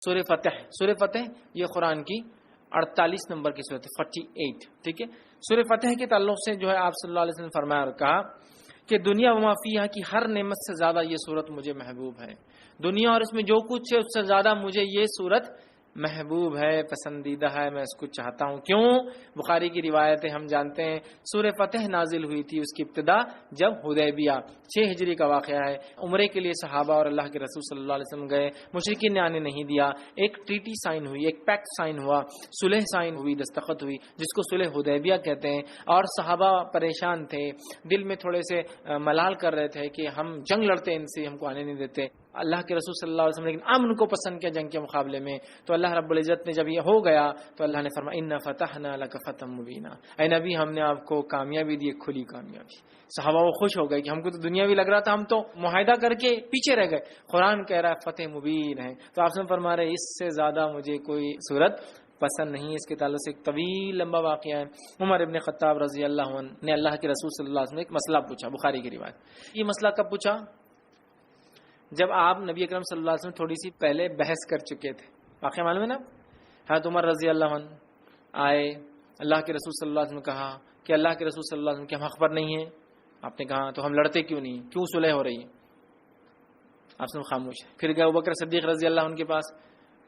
سورہ فتح. سورہ فتح یہ قرآن کی 48 نمبر کی سورت 48. ٹھیک ہے. سورہ فتح کے تعلق سے جو ہے آپ صلی اللہ علیہ وسلم نے فرمایا اور کہا کہ دنیا وما فیہا کی ہر نعمت سے زیادہ یہ سورت مجھے محبوب ہے. دنیا اور اس میں جو کچھ ہے اس سے زیادہ مجھے یہ سورت محبوب ہے، پسندیدہ ہے، میں اس کو چاہتا ہوں. کیوں؟ بخاری کی روایت ہے، ہم جانتے ہیں سورہ فتح نازل ہوئی تھی اس کی ابتدا جب حدیبیہ 6 ہجری کا واقعہ ہے. عمرے کے لیے صحابہ اور اللہ کے رسول صلی اللہ علیہ وسلم گئے، مشرکین نے آنے نہیں دیا. ایک ٹریٹی سائن ہوئی، ایک پیکٹ سائن ہوا، صلح سائن ہوئی، دستخط ہوئی جس کو صلح حدیبیہ کہتے ہیں. اور صحابہ پریشان تھے، دل میں تھوڑے سے ملال کر رہے تھے کہ ہم جنگ لڑتے ان سے، ہم کو آنے نہیں دیتے. اللہ کے رسول صلی اللہ علیہ وسلم لیکن امن کو پسند کیا جنگ کے مقابلے میں. تو اللہ رب العزت نے جب یہ ہو گیا تو اللہ نے فرمایا انا فتحنا لک فتحا مبینا، اے نبی ہم نے آپ کو کامیابی دی، کھلی کامیابی. صحابہ وہ خوش ہو گئے کہ ہم کو تو دنیاوی لگ رہا تھا، ہم تو معاہدہ کر کے پیچھے رہ گئے. قرآن کہہ رہا ہے فتح مبین ہے. تو آپ سے فرما رہے اس سے زیادہ مجھے کوئی صورت پسند نہیں. اس کے تعلق سے ایک طویل لمبا واقعہ ہے. عمر ابن خطاب رضی اللہ عنہ نے اللہ کے رسول صلی اللہ علیہ وسلم ایک مسئلہ پوچھا. بخاری کی روایت. یہ مسئلہ کب پوچھا؟ جب آپ نبی اکرم صلی اللہ علیہ وسلم تھوڑی سی پہلے بحث کر چکے تھے. واقعہ معلوم ہے نا؟ حضرت عمر رضی اللہ عنہ آئے، اللہ کے رسول صلی اللہ علیہ وسلم نے کہا کہ اللہ کے رسول صلی اللہ علیہ وسلم کے ہم حق پر نہیں ہیں. آپ نے کہا تو ہم لڑتے کیوں نہیں، کیوں صلح ہو رہی ہے؟ آپ سے خاموش ہے. پھر گئے ابوبکر صدیق رضی اللہ عنہ کے پاس،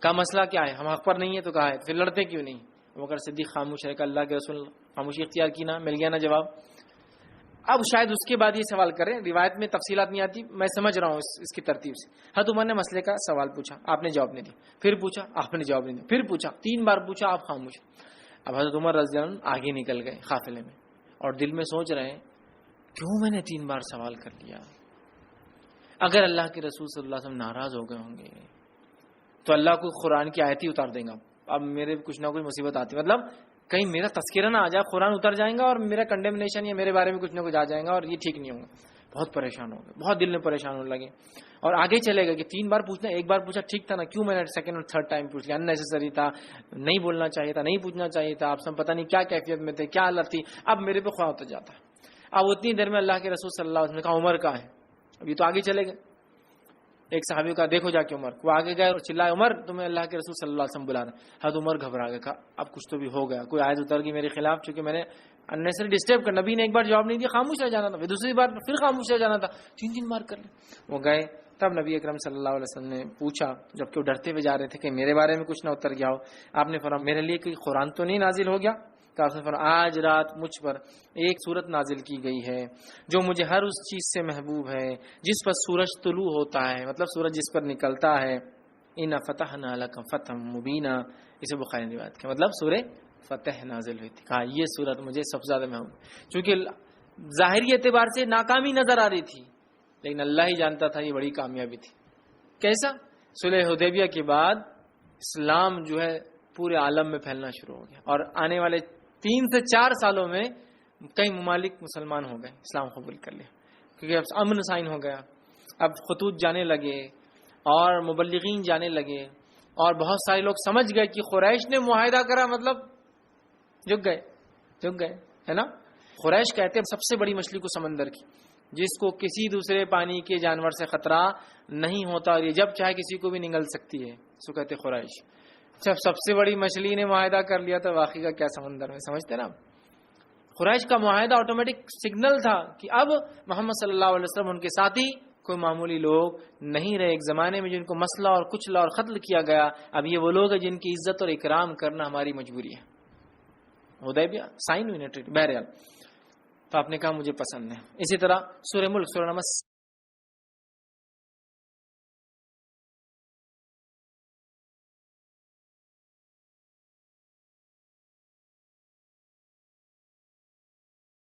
کہا مسئلہ کیا ہے، ہم حق پر نہیں ہے. تو کہا ہے پھر لڑتے کیوں نہیں؟ ابوبکر صدیق خاموش ہے کہ اللہ کے رسول خاموشی اختیار کی نا، مل گیا نا جواب. اب شاید اس کے بعد یہ سوال کریں، روایت میں تفصیلات نہیں آتی، میں سمجھ رہا ہوں اس کی ترتیب سے. حضرت عمر نے مسئلے کا سوال پوچھا، آپ نے جواب نہیں دیا. پھر پوچھا، آپ نے جواب نہیں دیا. پھر پوچھا، 3 بار پوچھا، آپ خاموش. اب حضرت عمر رضی اللہ عنہ آگے نکل گئے قافلے میں اور دل میں سوچ رہے ہیں کیوں میں نے 3 بار سوال کر لیا. اگر اللہ کے رسول صلی اللہ علیہ وسلم ناراض ہو گئے ہوں گے تو اللہ کو قرآن کی آیت ہی اتار دیں گا. اب میرے کچھ نہ کچھ مصیبت آتی، مطلب کہیں میرا تذکرہ نہ آ جائے، قرآن اتر جائیں گا اور میرا کنڈیمنیشن یا میرے بارے میں کچھ نہ کچھ آ جائے گا اور یہ ٹھیک نہیں ہوگا. بہت پریشان ہو گئے، بہت دل میں پریشان ہونے لگے اور آگے چلے گئے کہ 3 بار پوچھنا، 1 بار پوچھا ٹھیک تھا نا، کیوں میں نے سیکنڈ اور تھرڈ ٹائم پوچھ لیا؟ اننیسیسری تھا، نہیں بولنا چاہیے تھا، نہیں پوچھنا چاہیے تھا. آپ سب پتہ نہیں کیا کیفیت میں تھے، کیا حالت تھی. اب میرے پہ خواہ ہوتا جاتا. اب اتنی دیر میں اللہ کے رسول صلی اللہ علیہ وسلم نے کہا عمر کا ہے. اب یہ تو آگے چلے گئے. ایک صحابی کا دیکھو جا کے عمر، وہ آگے گئے اور چلائے عمر تمہیں اللہ کے رسول صلی اللہ علیہ وسلم بلا رہے. حضرت عمر گھبرا گئے، کہا اب کچھ تو بھی ہو گیا، کوئی آیت اتر گئی میرے خلاف، چونکہ میں نے اننیسری ڈسٹرب کر. نبی نے ایک بار جواب نہیں دیا، خاموش رہ جانا تھا. پھر دوسری بار پھر خاموش رہ جانا تھا. 3 بار کر لیں. وہ گئے، تب نبی اکرم صلی اللہ علیہ وسلم نے پوچھا، جبکہ وہ ڈرتے ہوئے جا رہے تھے کہ میرے بارے میں کچھ نہ اتر گیا ہو. آپ نے فرمایا میرے لیے کوئی قرآن تو نہیں نازل ہو گیا؟ تو آپ نے فرمایا آج رات مجھ پر ایک سورت نازل کی گئی ہے جو مجھے ہر اس چیز سے محبوب ہے جس پر سورج طلوع ہوتا ہے، مطلب سورج جس پر نکلتا ہے. انا فتحنا لک فتحا مبینا، اسے بخاری نے روایت کیا، مطلب سورہ فتح نازل ہوئی تھی. کہا یہ سورت مجھے سب سے زیادہ محبوب، چونکہ ظاہری اعتبار سے ناکامی نظر آ رہی تھی لیکن اللہ ہی جانتا تھا یہ بڑی کامیابی تھی. کیسا؟ صلح حدیبیہ کے بعد اسلام جو ہے پورے عالم میں پھیلنا شروع ہو گیا اور آنے والے 3 سے 4 سالوں میں کئی ممالک مسلمان ہو گئے، اسلام قبول کر لیا، کیونکہ اب امن سائن ہو گیا. اب خطوط جانے لگے اور مبلغین جانے لگے اور بہت سارے لوگ سمجھ گئے کہ قریش نے معاہدہ کرا، مطلب جھک گئے ہے نا. قریش کہتے ہیں سب سے بڑی مچھلی کو سمندر کی، جس کو کسی دوسرے پانی کے جانور سے خطرہ نہیں ہوتا اور یہ جب چاہے کسی کو بھی نگل سکتی ہے، سو کہتے قریش. جب سب سے بڑی مچھلی نے معاہدہ کر لیا تو باقی کا کیا سمندر میں، سمجھتے نا. قریش کا معاہدہ آٹومیٹک سگنل تھا کہ اب محمد صلی اللہ علیہ وسلم ان کے ساتھی کوئی معمولی لوگ نہیں رہے. ایک زمانے میں جن کو مسئلہ اور کچلا اور قتل کیا گیا، اب یہ وہ لوگ ہیں جن کی عزت اور اکرام کرنا ہماری مجبوری ہے. حدیبیہ سائن ہوئی نا ٹریٹی. بہرحال تو آپ نے کہا مجھے پسند ہے. اسی طرح سورہ ملک سورہ نمبر